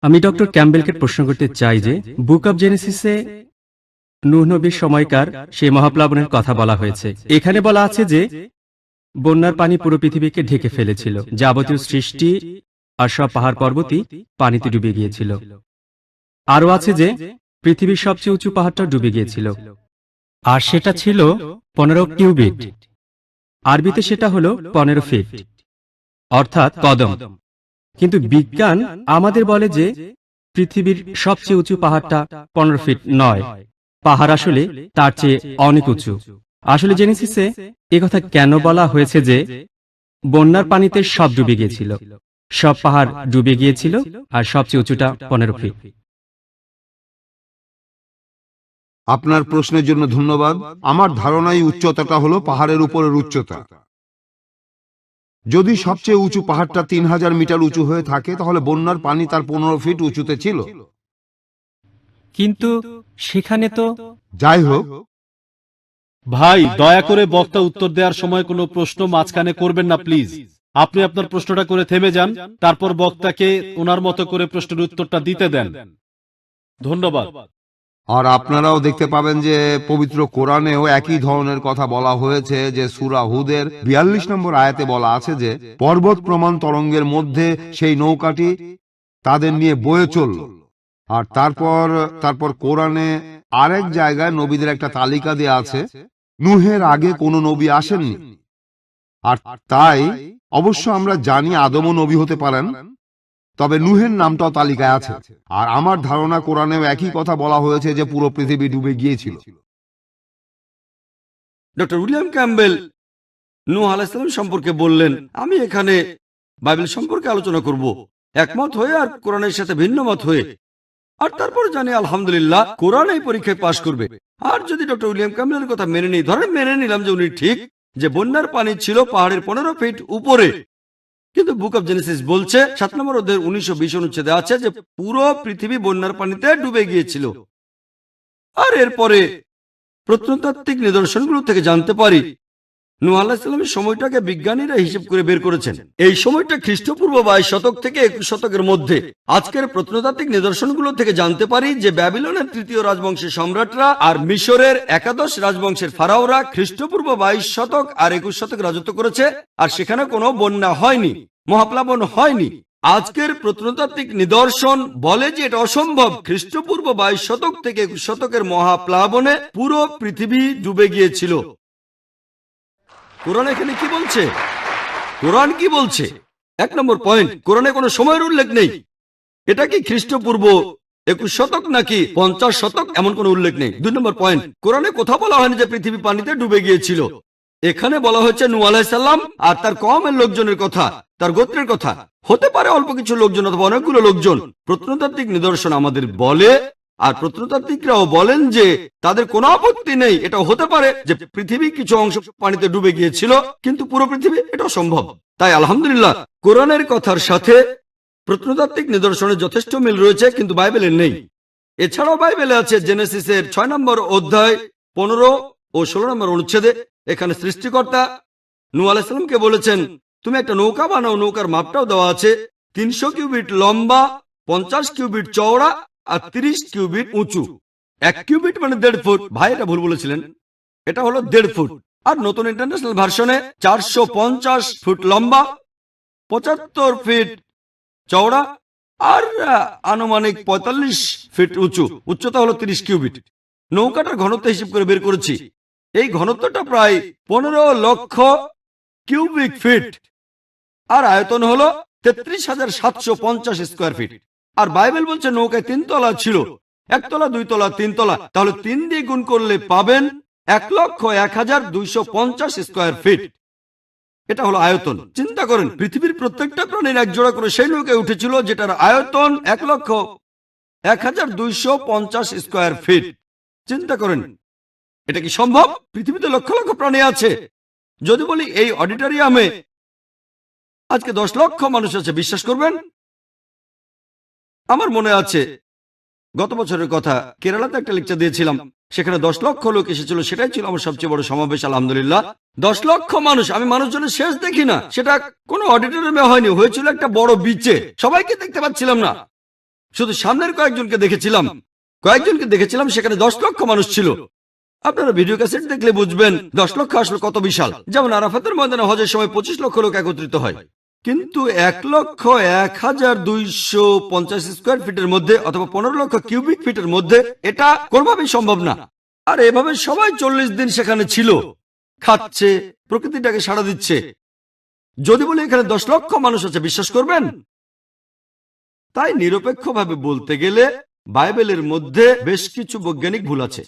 আমি ডক্টর ক্যাম্বেলকে প্রশ্ন করতে চাই যে বুক অব জেনেসিসে নূহ নবীর সময়কার সেই মহাপ্লাবনের কথা বলা হয়েছে। এখানে বলা আছে যে বন্যার পানি পুরো পৃথিবীকে ঢেকে ফেলেছিল, যাবতীয় সৃষ্টি আর সব পাহাড় পর্বতই পানিতে ডুবে গিয়েছিল। আরও আছে যে পৃথিবীর সবচেয়ে উঁচু পাহাড়টা ডুবে গিয়েছিল, আর সেটা ছিল 15 কিউবিট। আরবিতে সেটা হলো 15 ফিট, অর্থাৎ কদম। কিন্তু বিজ্ঞান আমাদের বলে যে পৃথিবীর সবচেয়ে উঁচু পাহাড়টা 15 ফিট নয়, পাহাড় আসলে তার চেয়ে অনেক উঁচু। আসলে জেনেসিসে একথা কেন বলা হয়েছে যে বন্যার পানিতে সব ডুবে গিয়েছিল, সব পাহাড় ডুবে গিয়েছিল, আর সবচেয়ে উঁচুটা 15 ফিট। আপনার প্রশ্নের জন্য ধন্যবাদ। আমার ধারণাই উচ্চতাটা হলো পাহাড়ের উপরের উচ্চতা। যদি সবচেয়ে উঁচু পাহাড়টা 3000 মিটার উঁচু হয়ে থাকে, তাহলে বন্যার পানি তার 15 ফিট উঁচুতে ছিল। কিন্তু সেখানে তো যাই হোক, ভাই, দয়া করে বক্তা উত্তর দেওয়ার সময় কোনো প্রশ্ন মাঝখানে করবেন না প্লিজ। আপনি আপনার প্রশ্নটা করে থেমে যান, তারপর বক্তাকে ওনার মতো করে প্রশ্নের উত্তরটা দিতে দেন। ধন্যবাদ। আর আপনারাও দেখতে পাবেন যে পবিত্র কোরআনেও একই ধরনের কথা বলা হয়েছে। যে সূরা হুদের 42 নম্বর আয়াতে বলা আছে যে পর্বত প্রমাণ তরঙ্গের মধ্যে সেই নৌকাটি তাদের নিয়ে বয়ে চলল। আর তারপর কোরআনে আরেক জায়গায় নবীদের একটা তালিকা দেয়া আছে। নূহের আগে কোনো নবী আসেননি, আর তাই অবশ্য আমরা জানি আদমও নবী হতে পারেন, তবে নূহের নামটাও তালিকায় আছে। আর আমার ধারণা কোরআনেও একই কথা বলা হয়েছে যে পুরো পৃথিবী ডুবে গিয়েছিল। ডক্টর উইলিয়াম ক্যাম্বেল নূহ আলাইহিস সালাম সম্পর্কে বললেন, আমি এখানে বাইবেল সম্পর্কে আলোচনা করব, একমত হয়ে আর কোরআনের সাথে ভিন্ন মত হয়ে। আর তারপর জানি আলহামদুলিল্লাহ কোরআন এই পরীক্ষায় পাশ করবে। আর যদি ডক্টর উইলিয়াম ক্যাম্বেলের কথা মেনে নিই, ধরেন মেনে নিলাম যে উনি ঠিক, যে বন্যার পানি ছিল পাহাড়ের 15 ফিট উপরে, কিন্তু বুক অব জেনেসিস বলছে 7 নম্বর অধ্যায়ের 19-20 অনুচ্ছেদে আছে যে পুরো পৃথিবী বন্যার পানিতে ডুবে গিয়েছিল। আর এরপরে প্রত্নতাত্ত্বিক নিদর্শনগুলো থেকে জানতে পারি নূহ আলাইহিস সালামের সময়টাকে বিজ্ঞানীরা হিসেব করে বের করেছেন। এই সময়টা খ্রিস্টপূর্ব 22 শতক থেকে 21 শতকের মধ্যে। আজকের প্রত্নতাত্ত্বিক নিদর্শনগুলো থেকে জানতে পারি যে ব্যাবিলনের 3য় রাজবংশের সম্রাটরা আর মিশরের একাদশ রাজবংশের ফারাওরা খ্রিস্টপূর্ব 22 শতক আর 21 শতক রাজত্ব করেছে, আর সেখানে কোনো বন্যা হয়নি, মহাপ্লাবন হয়নি। আজকের প্রত্নতাত্ত্বিক নিদর্শন বলে যে এটা অসম্ভব। খ্রিস্টপূর্ব 22 শতক থেকে 21 শতকের মহাপ্লাবনে পুরো পৃথিবী ডুবে গিয়েছিল। কোরআন এখানে কি বলছে? কোরআন কি বলছে? 1 নম্বর পয়েন্ট, কোরআনে কোনো সময়ের উল্লেখ নেই। এটা কি খ্রিস্টপূর্ব 21 শতক নাকি 50 শতক, এমন কোনো উল্লেখ নেই। 2 নম্বর পয়েন্ট, কোরআনে কোথাও বলা হয়নি যে পৃথিবী পানিতে ডুবে গিয়েছিল। এখানে বলা হচ্ছে নূহ আলাইহিস সালাম আর তার কওমের লোকজনের কথা, তার গোত্রের কথা। হতে পারে অল্প কিছু লোকজন অথবা অনেকগুলো লোকজন। প্রত্নতাত্ত্বিক নিদর্শন আমাদের বলে, আর প্রত্নতাত্ত্বিকরাও বলেন যে তাদের কোনো আপত্তি নেই, এটা হতে পারে যে পৃথিবী কিছু অংশ পানিতে ডুবে গিয়েছিল, কিন্তু পুরো পৃথিবী এটা সম্ভব। তাই আলহামদুলিল্লাহ কোরআনের কথার সাথে প্রত্নতাত্ত্বিক নিদর্শনের যথেষ্ট মিল রয়েছে, কিন্তু বাইবেলের নেই। এছাড়াও বাইবেলে আছে জেনেসিসের 6 নম্বর অধ্যায় 15 ও 16 নম্বর অনুচ্ছেদে। এখানে সৃষ্টিকর্তা নূহ আলাইহিস সালামকে বলেছেন, তুমি একটা নৌকা বানাও। নৌকার মাপটাও দেওয়া আছে, 300 কিউবিট লম্বা, 50 কিউবিট চওড়া আর 30 কিউবিট উঁচু। 1 কিউবিট মানে 1.5 ফুট। ভাই এটা ভুল বলেছিলেন, এটা হলো 1.5 ফুট। আর নতুন ইন্টারন্যাশনাল ভার্সনে 450 ফুট লম্বা, 75 ফিট চওড়া আর আনুমানিক 45 ফিট উঁচু। উচ্চতা হলো 30 কিউবিট। নৌকাটার ঘনত্ব হিসেব করে বের করেছি। এই ঘনত্বটা প্রায় 15 লক্ষ কিউবিক ফিট, আর আয়তন হলো 33,750 স্কোয়ার ফিট। আর বাইবেল বলছে নৌকায় 3 তলা ছিল, 1 তলা, 2 তলা, 3 তলা। তাহলে 3 দিয়ে গুণ করলে পাবেন 1,01,250 স্কোয়ার ফিট। এটা হলো আয়তন। চিন্তা করেন, পৃথিবীর প্রত্যেকটা প্রাণীর এক জোড়া করে সেই নৌকায় উঠেছিল, যেটার আয়তন 1,01,250 স্কোয়ার ফিট। চিন্তা করেন, এটা কি সম্ভব? পৃথিবীতে লক্ষ লক্ষ প্রাণী আছে। যদি বলি এই অডিটোরিয়ামে আজকে 10 লক্ষ মানুষ আছে, বিশ্বাস করবেন? আমার মনে আছে গত বছরের কথা, কেরালাতে একটা লেকচার দিয়েছিলাম, সেখানে 10 লক্ষ লোক এসেছিল। সেটাই ছিল আমার সবচেয়ে বড় সমাবেশ, আলহামদুলিল্লাহ। 10 লক্ষ মানুষ। আমি মানুষজনের শেষ দেখি না, সেটা কোনো অডিটোরিয়ামে হয়নি, হয়েছিল একটা বড় বিচে। সবাইকে দেখতে পাচ্ছিলাম না। শুধু সামনের কয়েকজনকে দেখেছিলাম সেখানে 10 লক্ষ মানুষ ছিল। আপনারা ভিডিও ক্যাসেট দেখলে বুঝবেন 10 লক্ষ আসলে কত বিশাল। যেমন আরাফাতের ময়দানে হজের সময় 25 লক্ষ লোক একত্রিত হয়, কিন্তু 1,01,250 স্কোয়ার ফিটের মধ্যে অথবা 15 লক্ষ কিউবিক ফিটের মধ্যে এটা কোনোভাবেই সম্ভব না। আর এভাবে সবাই 40 দিন সেখানে ছিল, খাচ্ছে, প্রকৃতিটাকে সাড়া দিচ্ছে। যদি বলি এখানে 10 লক্ষ মানুষ আছে, বিশ্বাস করবেন? তাই নিরপেক্ষভাবে বলতে গেলে বাইবেলের মধ্যে বেশ কিছু বৈজ্ঞানিক ভুল আছে।